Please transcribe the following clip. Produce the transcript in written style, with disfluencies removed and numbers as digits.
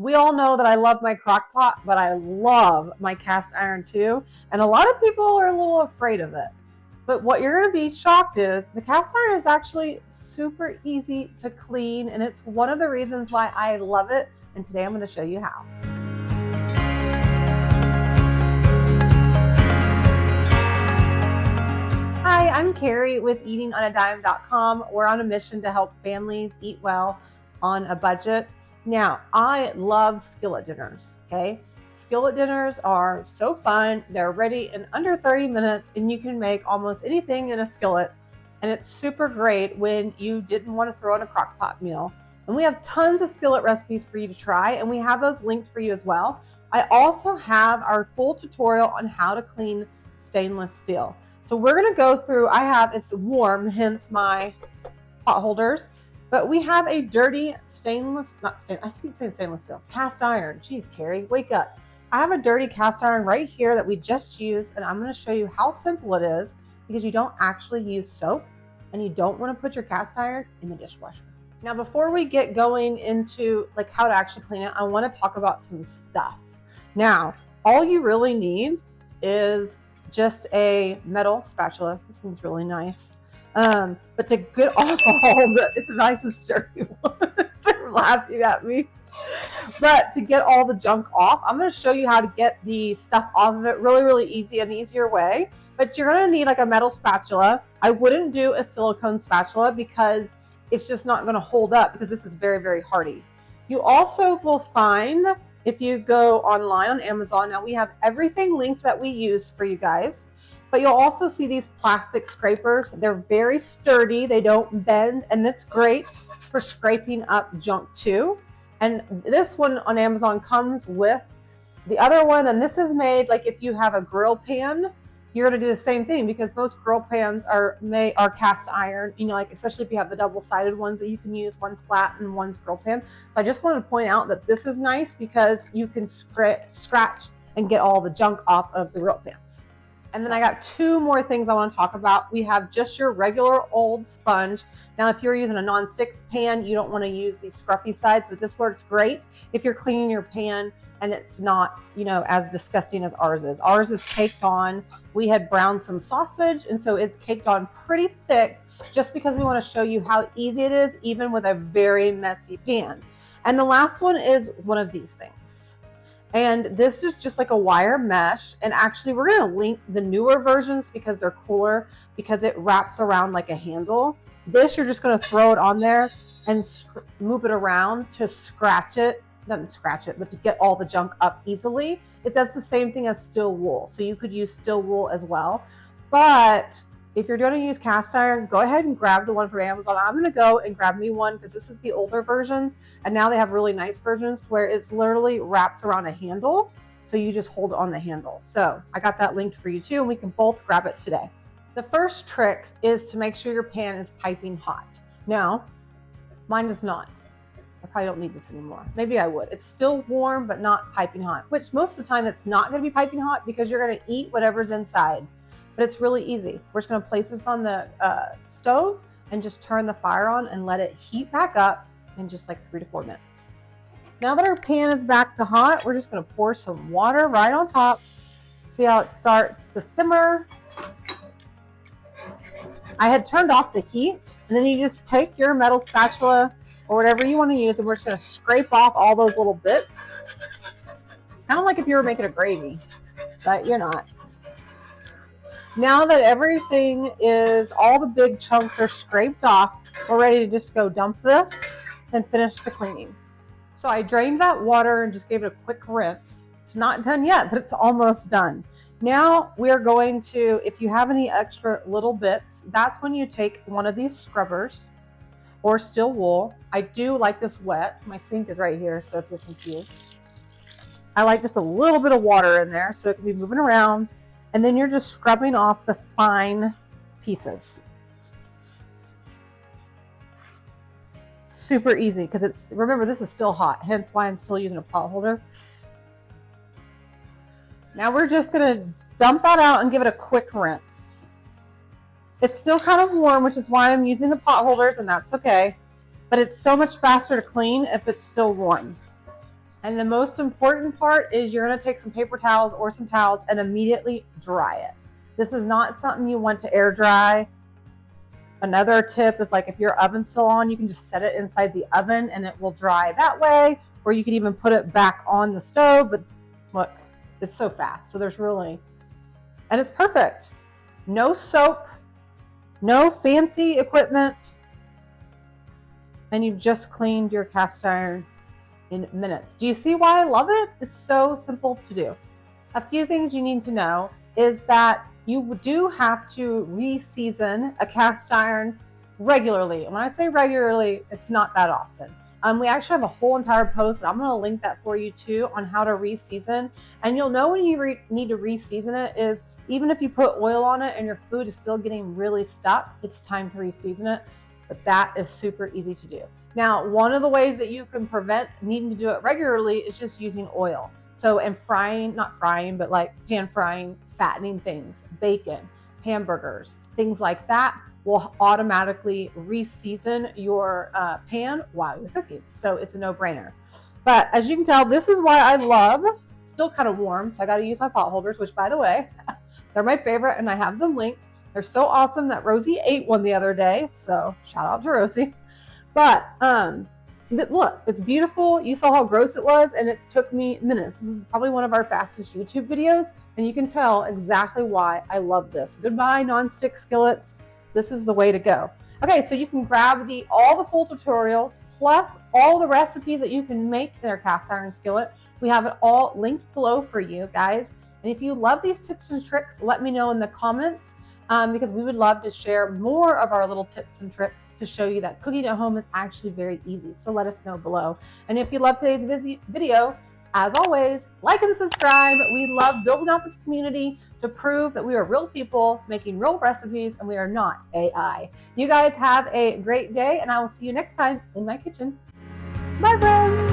We all know that I love my crock pot, but I love my cast iron too. And a lot of people are a little afraid of it. But what you're going to be shocked is the cast iron is actually super easy to clean, and it's one of the reasons why I love it. And today I'm going to show you how. Hi, I'm Carrie with eatingonadime.com. We're on a mission to help families eat well on a budget. Now, I love skillet dinners, okay? Skillet dinners are so fun. They're ready in under 30 minutes, and you can make almost anything in a skillet. And it's super great when you didn't want to throw in a crock pot meal. And we have tons of skillet recipes for you to try, and we have those linked for you as well. I also have our full tutorial on how to clean stainless steel. So we're going to go through, it's warm, hence my pot holders. But we have a dirty stainless steel, cast iron. Geez, Carrie, wake up. I have a dirty cast iron right here that we just used, and I'm going to show you how simple it is because you don't actually use soap and you don't want to put your cast iron in the dishwasher. Now, before we get going into like how to actually clean it, I want to talk about some stuff. Now, all you really need is just a metal spatula. This one's really nice. But to get off all it's a nice and sturdy one. They're laughing at me. But to get all the junk off, I'm going to show you how to get the stuff off of it really easy, an easier way. But you're going to need like a metal spatula. I wouldn't do a silicone spatula because it's just not going to hold up because this is very hardy. You also will find, if you go online on Amazon, now we have everything linked that we use for you guys. But you'll also see these plastic scrapers. They're very sturdy, they don't bend, and that's great for scraping up junk too. And this one on Amazon comes with the other one, and this is made like if you have a grill pan, you're gonna do the same thing because most grill pans are cast iron, you know, like especially if you have the double-sided ones that you can use, one's flat and one's grill pan. So I just wanted to point out that this is nice because you can scratch and get all the junk off of the grill pans. And then I got two more things I want to talk about. We have just your regular old sponge. Now, if you're using a non-stick pan, you don't want to use these scruffy sides, but this works great if you're cleaning your pan and it's not, you know, as disgusting as ours is. Ours is caked on. We had browned some sausage, and so it's caked on pretty thick just because we want to show you how easy it is, even with a very messy pan. And the last one is one of these things. And this is just like a wire mesh. And actually, we're going to link the newer versions because they're cooler, because it wraps around like a handle. This, you're just going to throw it on there and move it around to scratch it. Doesn't scratch it, but to get all the junk up easily. It does the same thing as steel wool. So you could use steel wool as well. But if you're going to use cast iron, go ahead and grab the one from Amazon. I'm going to go and grab me one because this is the older versions. And now they have really nice versions where it's literally wraps around a handle. So you just hold on the handle. So I got that linked for you too, and we can both grab it today. The first trick is to make sure your pan is piping hot. Now, mine does not. I probably don't need this anymore. Maybe I would. It's still warm, but not piping hot, which most of the time it's not going to be piping hot because you're going to eat whatever's inside. But it's really easy. We're just going to place this on the stove and just turn the fire on and let it heat back up in just like 3 to 4 minutes. Now that our pan is back to hot, we're just going to pour some water right on top. See how it starts to simmer. I had turned off the heat, and then you just take your metal spatula or whatever you want to use, and we're just going to scrape off all those little bits. It's kind of like if you were making a gravy, but you're not. Now that everything is, all the big chunks are scraped off, we're ready to just go dump this and finish the cleaning. So I drained that water and just gave it a quick rinse. It's not done yet, but it's almost done. Now we are going to, if you have any extra little bits, that's when you take one of these scrubbers or steel wool. I do like this wet. My sink is right here, so if you're confused. I like just a little bit of water in there so it can be moving around. And then you're just scrubbing off the fine pieces. Super easy because remember, this is still hot, hence why I'm still using a pot holder. Now we're just going to dump that out and give it a quick rinse. It's still kind of warm, which is why I'm using the pot holders, and that's okay. But it's so much faster to clean if it's still warm. And the most important part is you're going to take some paper towels or some towels and immediately dry it. This is not something you want to air dry. Another tip is, like, if your oven's still on, you can just set it inside the oven and it will dry that way, or you could even put it back on the stove. But look, it's so fast. So there's really, and it's perfect. No soap, no fancy equipment, and you've just cleaned your cast iron in minutes. Do you see why I love it? It's so simple to do. A few things you need to know is that you do have to reseason a cast iron regularly. And when I say regularly, it's not that often. We actually have a whole entire post, and I'm going to link that for you too, on how to reseason. And you'll know when you need to reseason it is even if you put oil on it and your food is still getting really stuck, it's time to reseason it. But that is super easy to do. Now, one of the ways that you can prevent needing to do it regularly is just using oil. So, and frying, not frying, but like pan frying, fattening things, bacon, hamburgers, things like that will automatically reseason your pan while you're cooking. So it's a no-brainer. But as you can tell, this is why I love, still kind of warm, so I got to use my pot holders, which, by the way, they're my favorite, and I have them linked. They're so awesome that Rosie ate one the other day, so shout out to Rosie. But look, it's beautiful. You saw how gross it was, and it took me minutes. This is probably one of our fastest YouTube videos, and you can tell exactly why I love this. Goodbye, nonstick skillets. This is the way to go. Okay, so you can grab all the full tutorials, plus all the recipes that you can make in their cast iron skillet. We have it all linked below for you guys. And if you love these tips and tricks, let me know in the comments, because we would love to share more of our little tips and tricks to show you that cooking at home is actually very easy. So let us know below. And if you love today's video, as always, like and subscribe. We love building out this community to prove that we are real people making real recipes and we are not AI. You guys have a great day, and I will see you next time in my kitchen. Bye, friends.